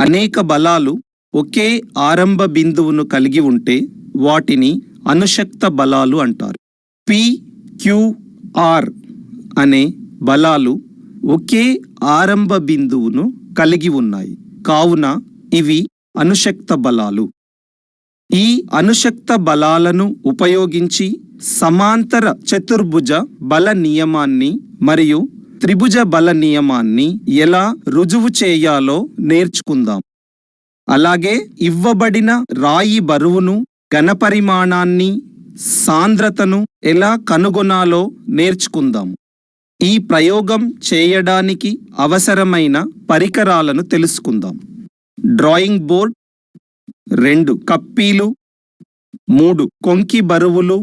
అనేక బలాలు ఒకే ఆరంభ బిందువును కలిగి ఉంటే వాటిని అణుశక్త బలాలు అంటారు. పి, క్యూ, ఆర్ అనే బలాలు ఒకే ఆరంభ బిందువును కలిగి ఉన్నాయి, కావున ఇవి అణుశక్త బలాలు. ఈ అణుశక్త బలాలను ఉపయోగించి సమాంతర చతుర్భుజ బల నియమాన్ని మరియు త్రిభుజ బల నియమాన్ని ఎలా రుజువు చేయాలో నేర్చుకుందాం. అలాగే ఇవ్వబడిన రాయి బరువును, ఘనపరిమాణాన్ని, సాంద్రతను ఎలా కనుగొనాలో నేర్చుకుందాం. ఈ ప్రయోగం చేయడానికి అవసరమైన పరికరాలను తెలుసుకుందాం. డ్రాయింగ్ బోర్డ్, 2 కప్పీలు, 3 కొంకి బరువులు,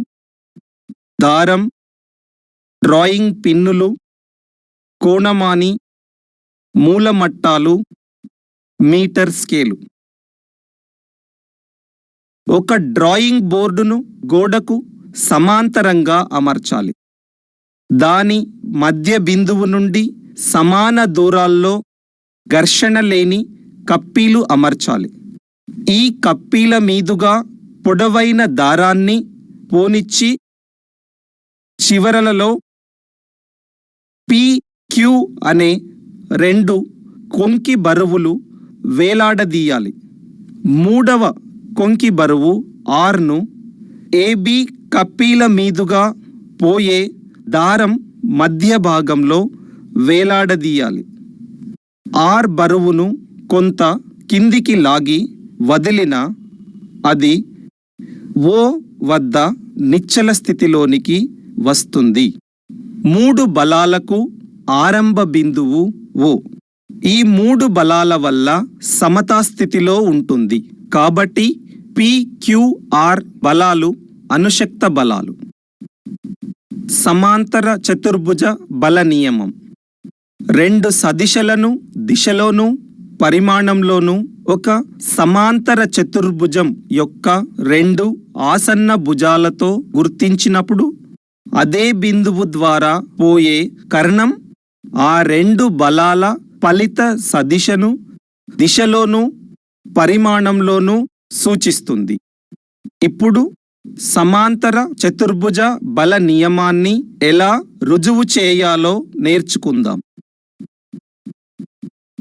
దారం, డ్రాయింగ్ పిన్నులు, కోణమాని, మూలమట్టాలు, మీటర్ స్కేలు. ఒక డ్రాయింగ్ బోర్డును గోడకు సమాంతరంగా అమర్చాలి. దాని మధ్య బిందువు నుండి సమాన దూరాల్లో ఘర్షణ లేని కప్పీలు అమర్చాలి. ఈ కప్పీల మీదుగా పొడవైన దారాన్ని పోనిచ్చి చివరలలో పి, క్యూ అనే 2 కొంకి బరువులు వేలాడదీయాలి. 3వ కొంకి బరువు ఆర్ను ఏబి కప్పీల మీదుగా పోయే దారం మధ్య భాగంలో వేలాడదీయాలి. ఆర్ బరువును కొంత కిందికి లాగి వదిలిన అది ఓ వద్ద నిశ్చల స్థితిలోనికి వస్తుంది. 3 బలాలకు ఆరంభ బిందువు ఓ. ఈ 3 బలాల వల్ల సమతాస్థితిలో ఉంటుంది, కాబట్టి పి, క్యూ, ఆర్ బలాలు అణుశక్త బలాలు. సమాంతర చతుర్భుజ బల నియమం. 2 సదిశలను దిశలోనూ పరిమాణంలోనూ ఒక సమాంతర చతుర్భుజం యొక్క 2 ఆసన్న భుజాలతో గుర్తించినప్పుడు అదే బిందువు ద్వారా పోయే కర్ణం ఆ 2 బలాల ఫలిత సదిశను దిశలోనూ పరిమాణంలోనూ సూచిస్తుంది. ఇప్పుడు సమాంతర చతుర్భుజ బల నియమాన్ని ఎలా రుజువు చేయాలో నేర్చుకుందాం.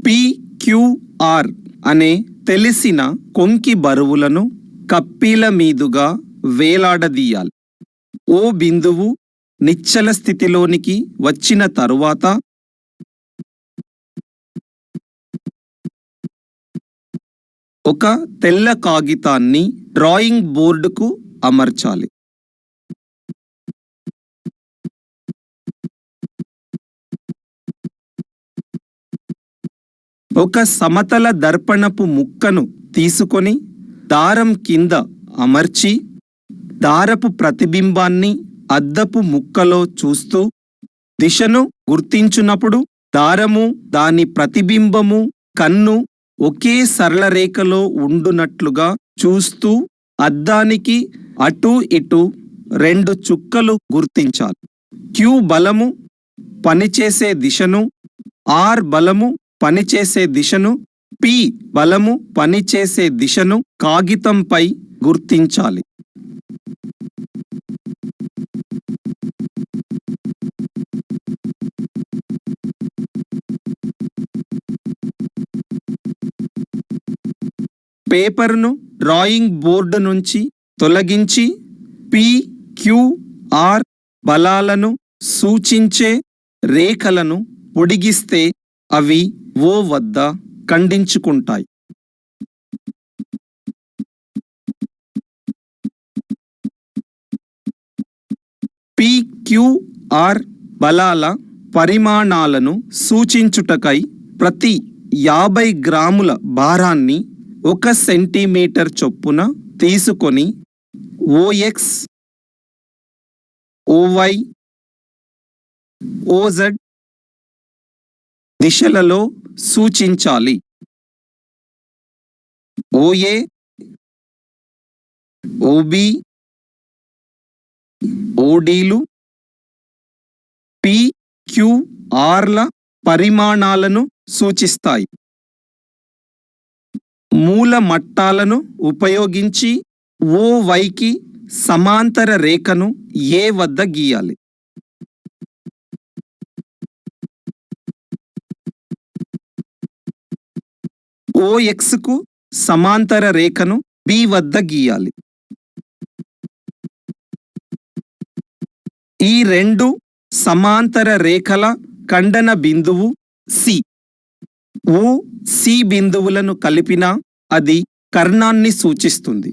పి, క్యూ, ఆర్ అనే తెలిసిన కొంకి బరువులను కప్పీల మీదుగా వేలాడదీయాలి. ఓ బిందువు నిశ్చల స్థితిలోనికి వచ్చిన తరువాత ఒక తెల్ల కాగితాన్ని డ్రాయింగ్ బోర్డుకు అమర్చాలి. ఒక సమతల దర్పణపు ముక్కను తీసుకొని దారం కింద అమర్చి దారపు ప్రతిబింబాన్ని అద్దపు ముక్కలో చూస్తూ దిశను గుర్తించునప్పుడు దారము, దాని ప్రతిబింబము, కన్ను ఒకే సరళ రేఖలో ఉండునట్లుగా చూస్తూ అద్దానికి అటూ ఇటూ 2 చుక్కలు గుర్తించాలి. క్యూ బలము పనిచేసే దిశను, ఆర్ బలము పనిచేసే దిశను, పి బలము పనిచేసే దిశను కాగితంపై గుర్తించాలి. పేపర్ను డ్రాయింగ్ బోర్డు నుంచి తొలగించి పి, క్యూ, ఆర్ బలాలను సూచించే రేఖలను పొడిగిస్తే అవి ఓ వద్ద ఖండించుకుంటాయి. పి, క్యూ, ఆర్ బలాల పరిమాణాలను సూచించుటకై ప్రతి 50 గ్రాముల భారాన్ని 1 సెంటీమీటర్ చొప్పున తీసుకొని ఓఎక్స్, ఓవై, ఓజెడ్ దిశలలో సూచించాలి. ఓఏ, ఓబి, ఓడీలు పి, క్యూ, ఆర్ల పరిమాణాలను సూచిస్తాయి. మూల మట్టాలను ఉపయోగించి OYకి సమాంతర రేఖను A వద్ద గీయాలి. OXకు సమాంతర రేఖను B వద్ద గీయాలి. ఈ రెండు సమాంతర రేఖల ఖండన బిందువు C. OC బిందువులను కలిపినా అది కర్ణాన్ని సూచిస్తుంది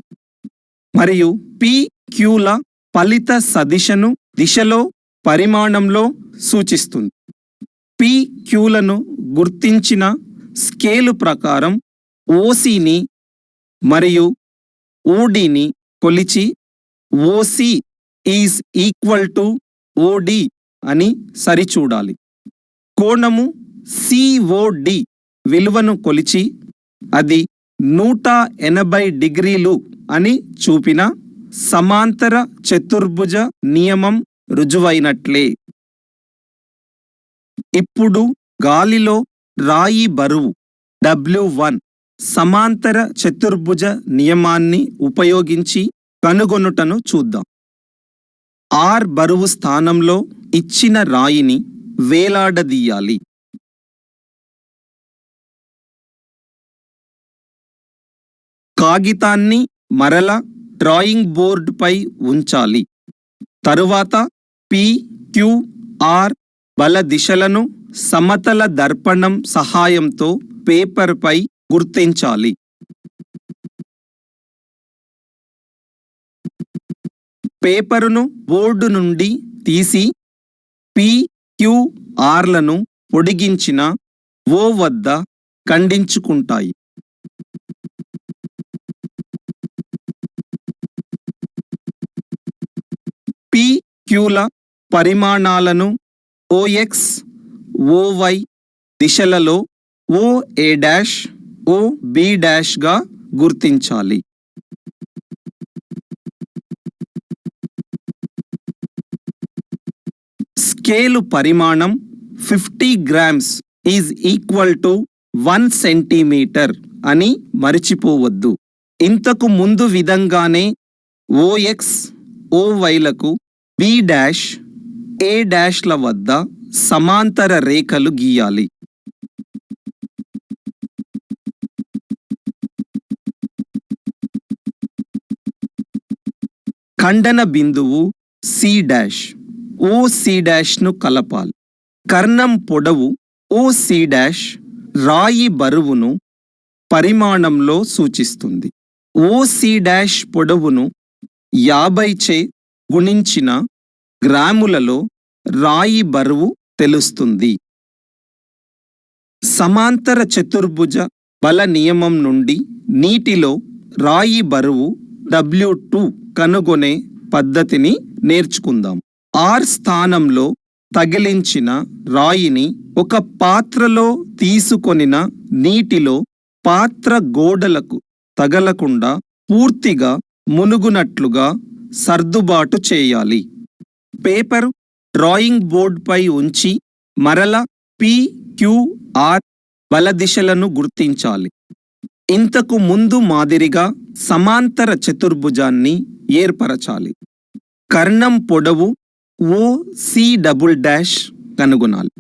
మరియు PQల ఫలిత సదిశను దిశలో పరిమాణంలో సూచిస్తుంది. PQలను గుర్తించిన స్కేలు ప్రకారం OCని మరియు ODని కొలిచి OC is equal to OD అని సరిచూడాలి. కోణము COD విలువను కొలిచి అది 180 డిగ్రీలు అని చూపిన సమాంతర చతుర్భుజ నియమం రుజువైనట్లే. ఇప్పుడు గాలిలో రాయి బరువు W1 సమాంతర చతుర్భుజ నియమాన్ని ఉపయోగించి కనుగొనుటను చూద్దాం. R బరువు స్థానంలో ఇచ్చిన రాయిని వేలాడదీయాలి. కాగితాన్ని మరల డ్రాయింగ్ బోర్డుపై ఉంచాలి. తరువాత PQR బల దిశలను సమతల దర్పణం సహాయంతో పేపర్పై గుర్తించాలి. పేపరును బోర్డు నుండి తీసి PQRలను పొడిగించిన O వద్ద ఖండించుకుంటాయి. PQల పరిమాణాలను OX, OY దిశలలో OA', OB' గుర్తించాలి. స్కేలు పరిమాణం 50 grams is equal to 1 centimetre అని మరిచిపోవద్దు. ఇంతకు ముందు విధంగానే OX, OYలకు B', A''ల వద్ద సమాంతర రేఖలు గీయాలి. ఖండన బిందువు C', OC' ను కలపాలి. కర్ణం పొడవు OC' రాయి బరువును పరిమాణంలో సూచిస్తుంది. OC' పొడవును 50 చే గుణించిన గ్రాములలో రాయి బరువు తెలుస్తుంది. సమాంతర చతుర్భుజ బల నియమం నుండి నీటిలో రాయి బరువు W2 కనుగొనే పద్ధతిని నేర్చుకుందాం. R స్థానంలో తగిలించిన రాయిని ఒక పాత్రలో తీసుకొనిన నీటిలో పాత్ర గోడలకు తగలకుండా పూర్తిగా మునుగునట్లుగా సర్దుబాటు చేయాలి. పేపరు డ్రాయింగ్ బోర్డుపై ఉంచి మరల PQR బల దిశలను గుర్తించాలి. ఇంతకు ముందు మాదిరిగా సమాంతర చతుర్భుజాన్ని ఏర్పరచాలి. కర్ణం పొడవు OC" కనుగొనాలి.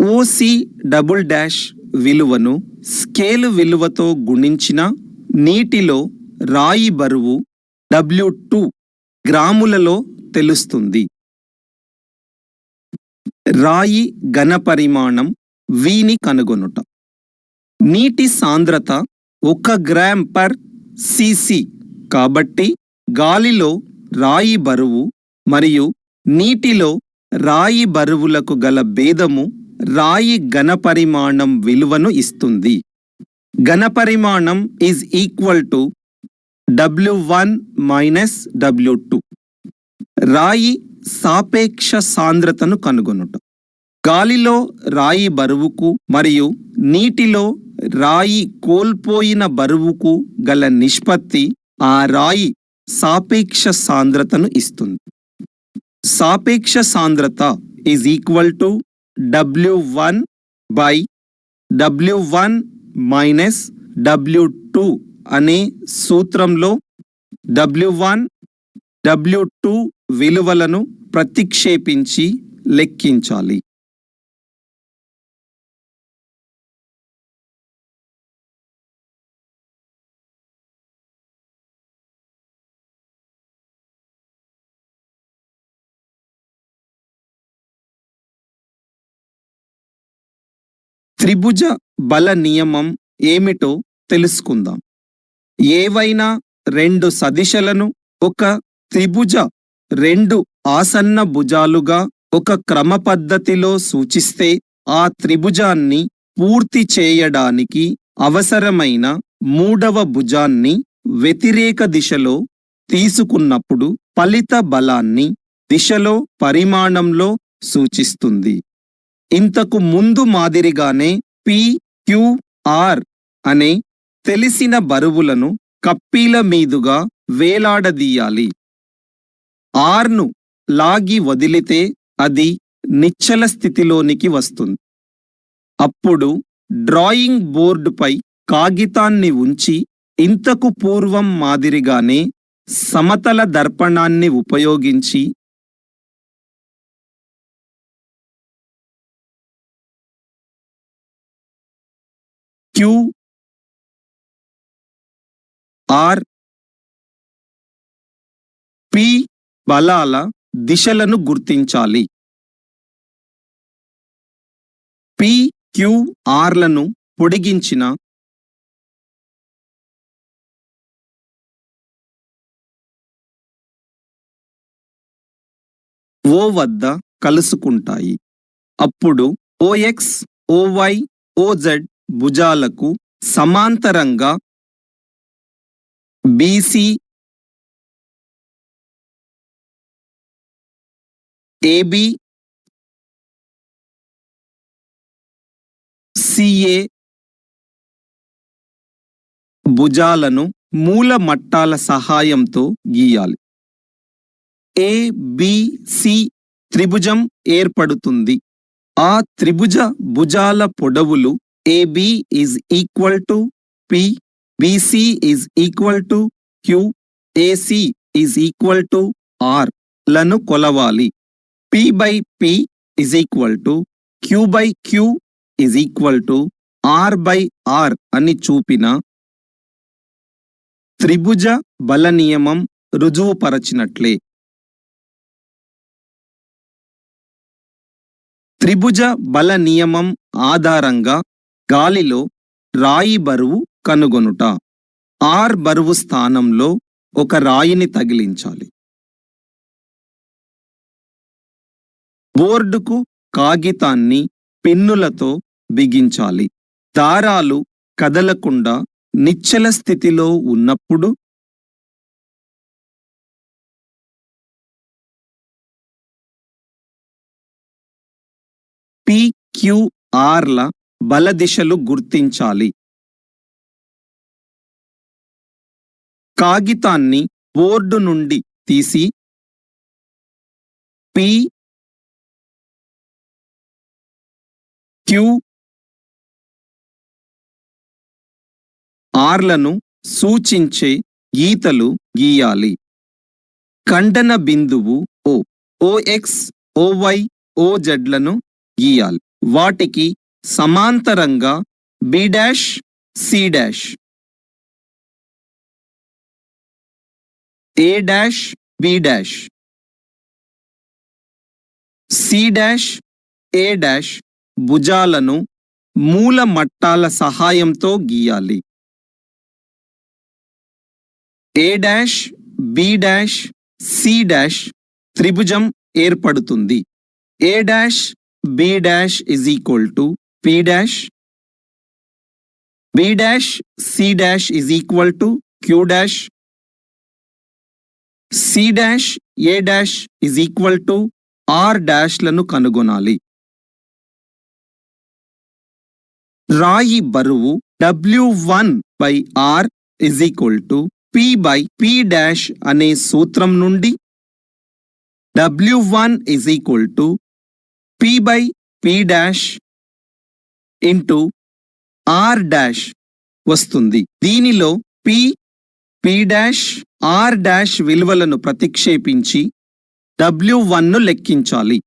OC" విలువను స్కేలు విలువతో గుణించిన నీటిలో రాయి బరువు W2 గ్రాములలో తెలుస్తుంది. రాయి ఘనపరిమాణం Vని కనుగొనుట. నీటి సాంద్రత 1 g/cc కాబట్టి గాలిలో రాయి బరువు మరియు నీటిలో రాయి బరువులకు గల భేదము రాయి ఘనపరిమాణం విలువను ఇస్తుంది. ఘనపరిమాణం is equal to W1 - W2. రాయి సాపేక్ష సాంద్రతను కనుగొనుట. గాలిలో రాయి బరువుకు మరియు నీటిలో రాయి కోల్పోయిన బరువుకు గల నిష్పత్తి ఆ రాయి సాపేక్ష సాంద్రతను ఇస్తుంది. సాపేక్ష సాంద్రత is equal to W1 by W1 minus W2 అనే సూత్రంలో W1, W2 విలువలను ప్రతిక్షేపించి లెక్కించాలి. త్రిభుజ బల నియమం ఏమిటో తెలుసుకుందాం. ఏవైనా రెండు సదిశలను ఒక త్రిభుజ రెండు ఆసన్న భుజాలుగా ఒక క్రమ పద్ధతిలో సూచిస్తే ఆ త్రిభుజాన్ని పూర్తి చేయడానికి అవసరమైన మూడవ భుజాన్ని వ్యతిరేక దిశలో తీసుకున్నప్పుడు ఫలిత బలాన్ని దిశలో పరిమాణంలో సూచిస్తుంది. ఇంతకు ముందు మాదిరిగానే PQR అనే తెలిసిన బరువులను కప్పీల మీదుగా వేలాడదీయాలి. ఆర్ను లాగి వదిలితే అది నిశ్చల స్థితిలోనికి వస్తుంది. అప్పుడు డ్రాయింగ్ బోర్డుపై కాగితాన్ని ఉంచి ఇంతకు పూర్వం మాదిరిగానే సమతల దర్పణాన్ని ఉపయోగించి QR, P బలాల దిశలను గుర్తించాలి. PQRలను పొడిగించిన O వద్ద కలుసుకుంటాయి. అప్పుడు OX, OY, OZ భుజాలకు సమాంతరంగా BC, AB, CA భుజాలను మూల మట్టాల సహాయంతో గీయాలి. ABC త్రిభుజం ఏర్పడుతుంది. ఆ త్రిభుజ భుజాల పొడవులు AB is equal to P, BC is equal to Q, AC is equal to R లను కొలవాలి. P by P is equal to Q by Q is equal to R by R అని చూపిన త్రిభుజ బల నియమం రుజువుపరచినట్లే. త్రిభుజ బల నియమం ఆధారంగా గాలిలో రాయి బరువు కనుగొనుట. R బరువు స్థానంలో ఒక రాయిని తగిలించాలి. బోర్డుకు కాగితాన్ని పిన్నులతో బిగించాలి. దారాలు కదలకుండా నిశ్చల స్థితిలో ఉన్నప్పుడు PQRల బల దిశలు గుర్తించాలి. కాగితాన్ని బోర్డు నుండి తీసి PQRలను సూచించే గీతలు గీయాలి. ఖండన బిందువు O, OX, OY, OZలను గీయాలి. వాటికి సమాంతరంగా B', C', A', B', C', A' భుజాలను మూల మట్టాల సహాయంతో గీయాలి. A', B', C' త్రిభుజం ఏర్పడుతుంది. A', B' is equal to P', B', C' is equal to Q', C' A dash is equal to R డాష్లను కనుగొనాలి. రాయి బరువు W1/R is equal to P/P dash అనే సూత్రం నుండి W1 is equal to P/P dash into R dash వస్తుంది. దీనిలో P dash R dash విలువలను ప్రతిక్షేపించి W1ను లెక్కించాలి.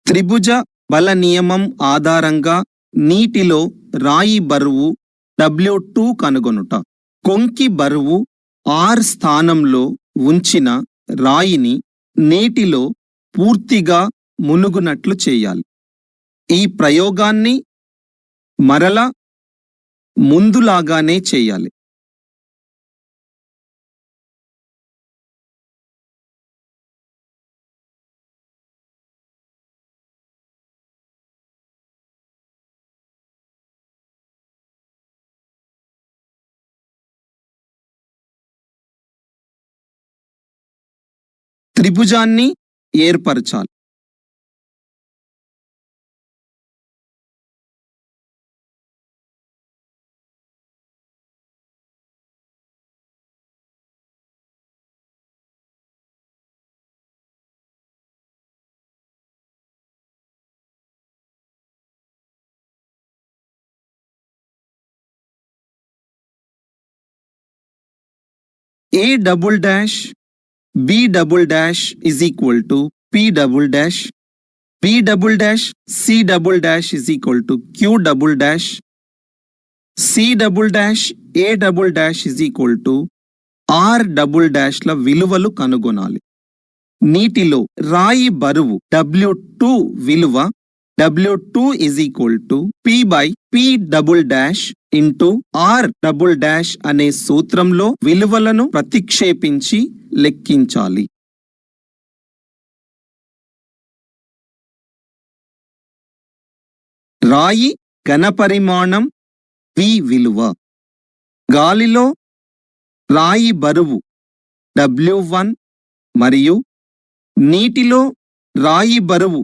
త్రిభుజ బల నియమం ఆధారంగా నీటిలో రాయి బరువు W2 కనుగొనుట. కొంకి బరువు R స్థానంలో ఉంచిన రాయిని నీటిలో పూర్తిగా మునుగునట్లు చేయాలి. ఈ ప్రయోగాన్ని మరలా ముందులాగానే చేయాలి. త్రిభుజాన్ని ఏర్పరచాలి. A double dash B double dash is equal to P double dash, B double dash C double dash is equal to Q double dash, C double dash A double dash is equal to R double dash ల విలువలు కనుగొనాలి. నీటిలో రాయి బరువు W2 విలువ W2 is equal to P/P double dash into R double dash అనే సూత్రంలో విలువలను ప్రతిక్షేపించి లెక్కించాలి. రాయి ఘనపరిమాణం V విలువ. గాలిలో రాయి బరువు W1 మరియు నీటిలో రాయి బరువు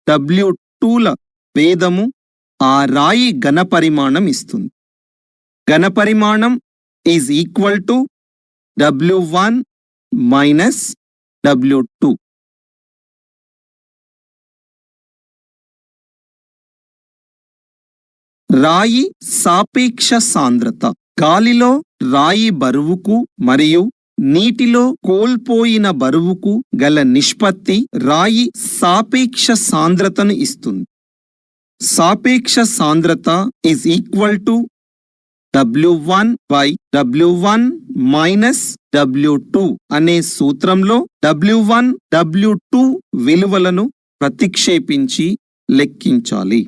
W2ల భేదము ఆ రాయి ఘనపరిమాణం ఇస్తుంది. ఘనపరిమాణం is equal to W1 minus W2. రాయి సాపేక్ష సాంద్రత. గాలిలో రాయి బరువుకు మరియు నీటిలో కోల్పోయిన బరువుకు గల నిష్పత్తి రాయి సాపేక్ష సాంద్రతను ఇస్తుంది. సాపేక్ష సాంద్రత is equal to W1/W1 minus W2 అనే సూత్రంలో W1, W2 విలువలను ప్రతిక్షేపించి లెక్కించాలి.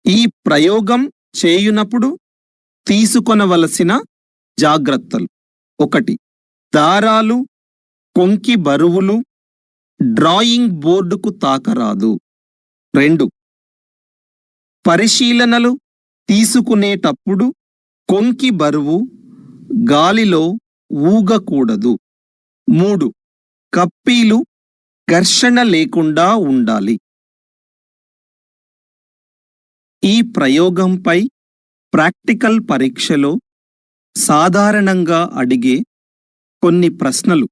ఈ ప్రయోగం చేయునప్పుడు తీసుకొనవలసిన జాగ్రత్తలు: 1. దారాలు, కొంకి బరువులు డ్రాయింగ్ బోర్డుకు తాకరాదు. 2. పరిశీలనలు తీసుకునేటప్పుడు కొంకి బరువు గాలిలో ఊగకూడదు. 3. కప్పీలు ఘర్షణ లేకుండా ఉండాలి. ఈ ప్రయోగంపై ప్రాక్టికల్ పరీక్షలో సాధారణంగా అడిగే కొన్ని ప్రశ్నలు: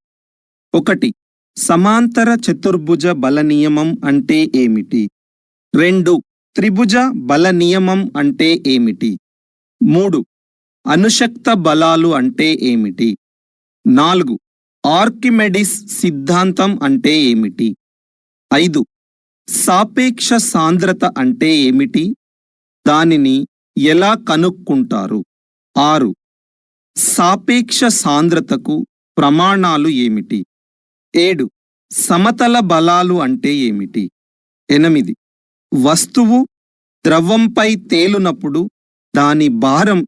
1. సమాంతర చతుర్భుజ బల నియమం అంటే ఏమిటి? 2. త్రిభుజ బల నియమం అంటే ఏమిటి? 3. అణుశక్త బలాలు అంటే ఏమిటి? 4. ఆర్కిమెడిస్ సిద్ధాంతం అంటే ఏమిటి? 5. సాపేక్ష సాంద్రత అంటే ఏమిటి? దానిని ఎలా కనుక్కుంటారు? 6. సాపేక్ష సాంద్రతకు ప్రమాణాలు ఏమిటి? 7. సమతల బలాలు అంటే ఏమిటి? 8. వస్తువు ద్రవంపై తేలునప్పుడు దాని భారం